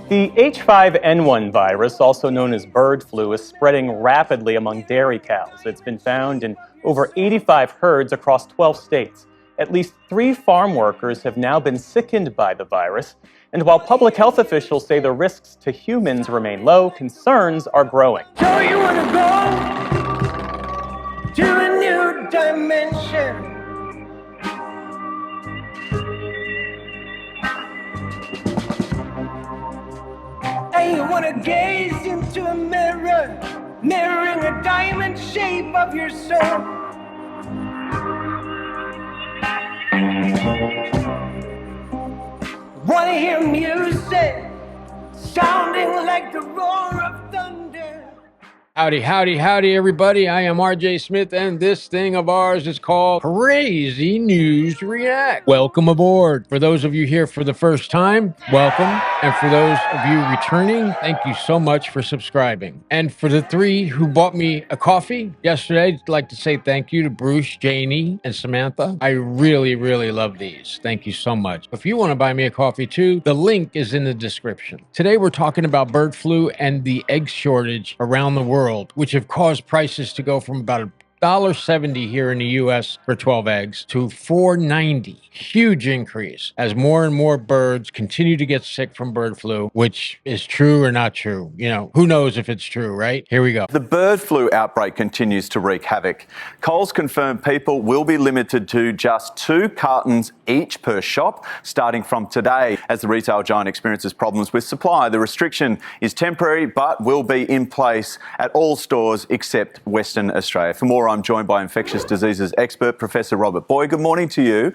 The H5N1 virus, also known as bird flu, is spreading rapidly among dairy cows. It's been found in over 85 herds across 12 states. At least 3 farm workers have now been sickened by the virus. And while public health officials say the risks to humans remain low, concerns are growing. So you want to go to a new dimension? And you want to gaze into a mirror, mirroring a diamond shape of your soul. Want to hear music sounding like the roar of thunder. Howdy, howdy, howdy, everybody. I am RJSMITH, and this thing of ours is called Crazy News React. Welcome aboard. For those of you here for the first time, welcome. And for those of you returning, thank you so much for subscribing. And for the 3 who bought me a coffee yesterday, I'd like to say thank you to Bruce, Janie, and Samantha. I really, really love these. Thank you so much. If you want to buy me a coffee too, the link is in the description. Today, we're talking about bird flu and the egg shortage around the world, which have caused prices to go from about $1.70 here in the U.S. for 12 eggs to $4.90. Huge increase as more and more birds continue to get sick from bird flu, which is true or not true. You know, who knows if it's true, right? Here we go. The bird flu outbreak continues to wreak havoc. Coles confirmed people will be limited to just 2 cartons each per shop starting from today. As the retail giant experiences problems with supply, the restriction is temporary but will be in place at all stores except Western Australia. For more, I'm joined by infectious diseases expert Professor Robert Boyd. Good morning to you.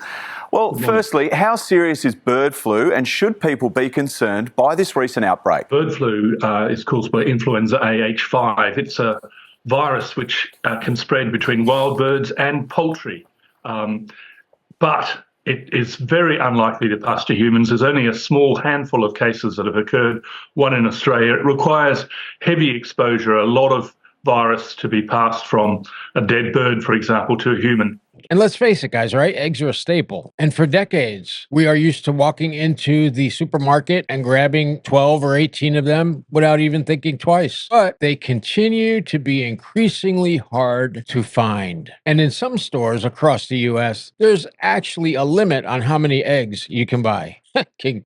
Well, firstly, how serious is bird flu, and should people be concerned by this recent outbreak? Bird flu is caused by influenza AH5. It's a virus which can spread between wild birds and poultry, but it is very unlikely to pass to humans. There's only a small handful of cases that have occurred, one in Australia. It requires heavy exposure, a lot of virus to be passed from a dead bird, for example, to a human. And let's face it, guys, right? Eggs are a staple. And for decades, we are used to walking into the supermarket and grabbing 12 or 18 of them without even thinking twice. But they continue to be increasingly hard to find. And in some stores across the U.S., there's actually a limit on how many eggs you can buy.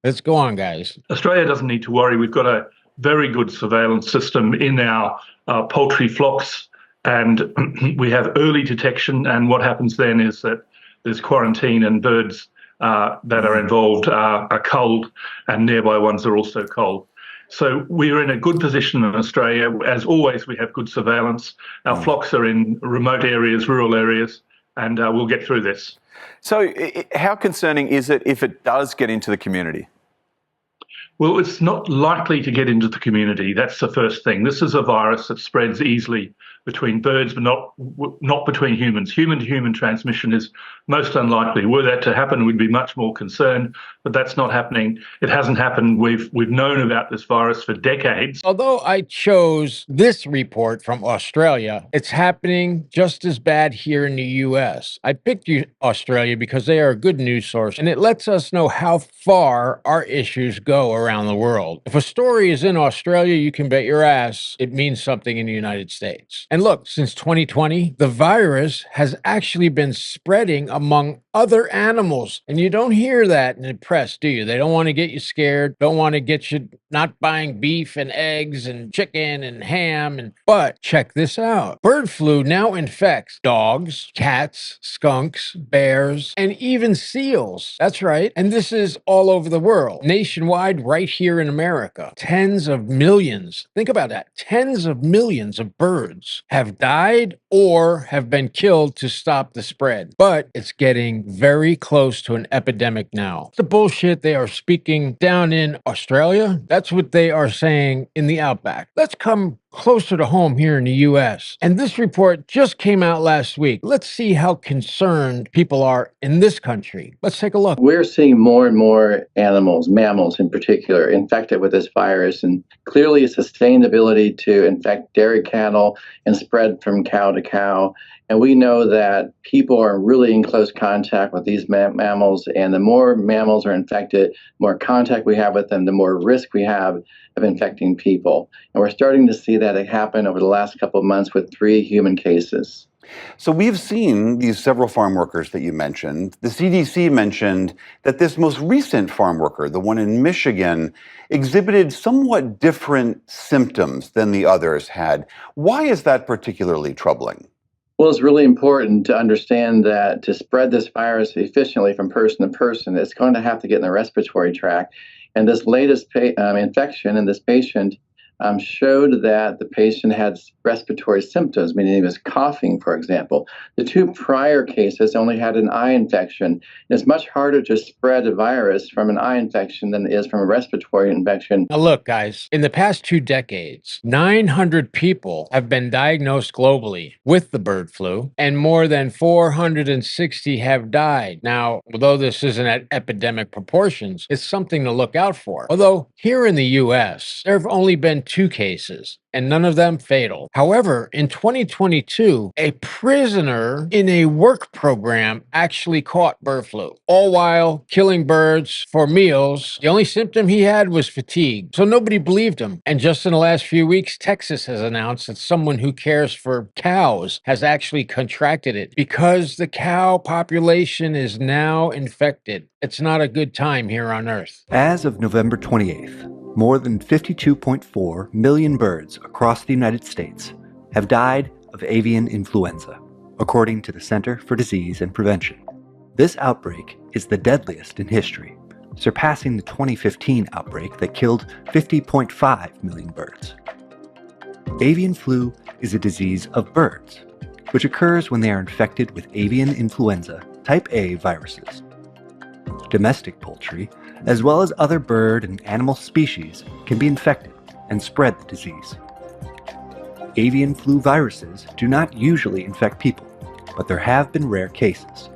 Let's go on, guys. Australia doesn't need to worry. We've got a very good surveillance system in our poultry flocks, and we have early detection. And what happens then is that there's quarantine, and birds that are involved are culled, and nearby ones are also culled. So we're in a good position in Australia. As always, we have good surveillance. Our flocks are in remote areas, rural areas, and we'll get through this. So how concerning is it if it does get into the community? Well, it's not likely to get into the community. That's the first thing. This is a virus that spreads easily between birds, but not between humans. Human-to-human transmission is most unlikely. Were that to happen, we'd be much more concerned, but that's not happening. It hasn't happened. We've known about this virus for decades. Although I chose this report from Australia, it's happening just as bad here in the U.S. I picked Australia because they are a good news source, and it lets us know how far our issues go around the world. If a story is in Australia, you can bet your ass it means something in the United States. And look, since 2020, the virus has actually been spreading among other animals. And you don't hear that in the press, do you? They don't want to get you scared, don't want to get you not buying beef and eggs and chicken and ham. But check this out. Bird flu now infects dogs, cats, skunks, bears, and even seals. That's right. And this is all over the world. Nationwide, right here in America. Tens of millions. Think about that. Tens of millions of birds have died or have been killed to stop the spread. But it's getting very close to an epidemic now. The bullshit they are speaking down in Australia, that's what they are saying in the outback. Let's come closer to home here in the U.S. And this report just came out last week. Let's see how concerned people are in this country. Let's take a look. We're seeing more and more animals, mammals in particular, infected with this virus, and clearly a sustained ability to infect dairy cattle and spread from cow to cow And we know that people are really in close contact with these mammals, and the more mammals are infected, the more contact we have with them, the more risk we have of infecting people. And we're starting to see that happen over the last couple of months with 3 human cases. So we've seen these several farm workers that you mentioned. The CDC mentioned that this most recent farm worker, the one in Michigan, exhibited somewhat different symptoms than the others had. Why is that particularly troubling? Well, it's really important to understand that to spread this virus efficiently from person to person, it's going to have to get in the respiratory tract. And this latest infection in this patient showed that the patient had respiratory symptoms, meaning he was coughing, for example. The 2 prior cases only had an eye infection. And it's much harder to spread a virus from an eye infection than it is from a respiratory infection. Now, look, guys, in the past 2 decades, 900 people have been diagnosed globally with the bird flu, and more than 460 have died. Now, although this isn't at epidemic proportions, it's something to look out for. Although here in the U.S., there have only been 2 cases, and none of them fatal. However, in 2022, a prisoner in a work program actually caught bird flu, all while killing birds for meals. The only symptom he had was fatigue, so nobody believed him. And just in the last few weeks, Texas has announced that someone who cares for cows has actually contracted it because the cow population is now infected. It's not a good time here on Earth. As of November 28th, more than 52.4 million birds across the United States have died of avian influenza, according to the Center for Disease and Prevention. This outbreak is the deadliest in history, surpassing the 2015 outbreak that killed 50.5 million birds. Avian flu is a disease of birds, which occurs when they are infected with avian influenza type A viruses. Domestic poultry, as well as other bird and animal species, can be infected and spread the disease. Avian flu viruses do not usually infect people, but there have been rare cases.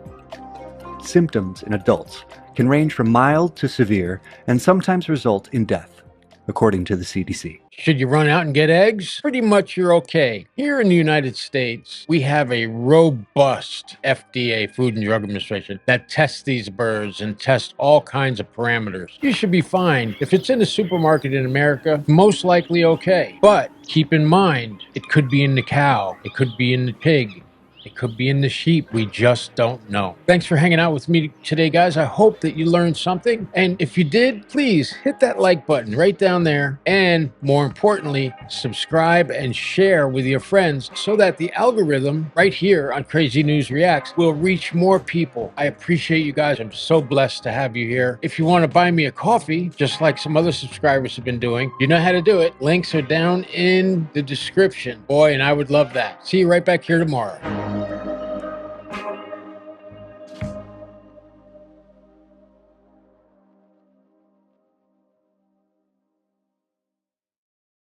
Symptoms in adults can range from mild to severe and sometimes result in death, according to the CDC. Should you run out and get eggs? Pretty much you're okay. Here in the United States, we have a robust FDA, Food and Drug Administration, that tests these birds and tests all kinds of parameters. You should be fine. If it's in a supermarket in America, most likely okay. But keep in mind, it could be in the cow, it could be in the pig, it could be in the sheep. We just don't know. Thanks for hanging out with me today, guys. I hope that you learned something. And if you did, please hit that like button right down there. And more importantly, subscribe and share with your friends so that the algorithm right here on Crazy News Reacts will reach more people. I appreciate you guys. I'm so blessed to have you here. If you want to buy me a coffee, just like some other subscribers have been doing, you know how to do it. Links are down in the description. Boy, and I would love that. See you right back here tomorrow.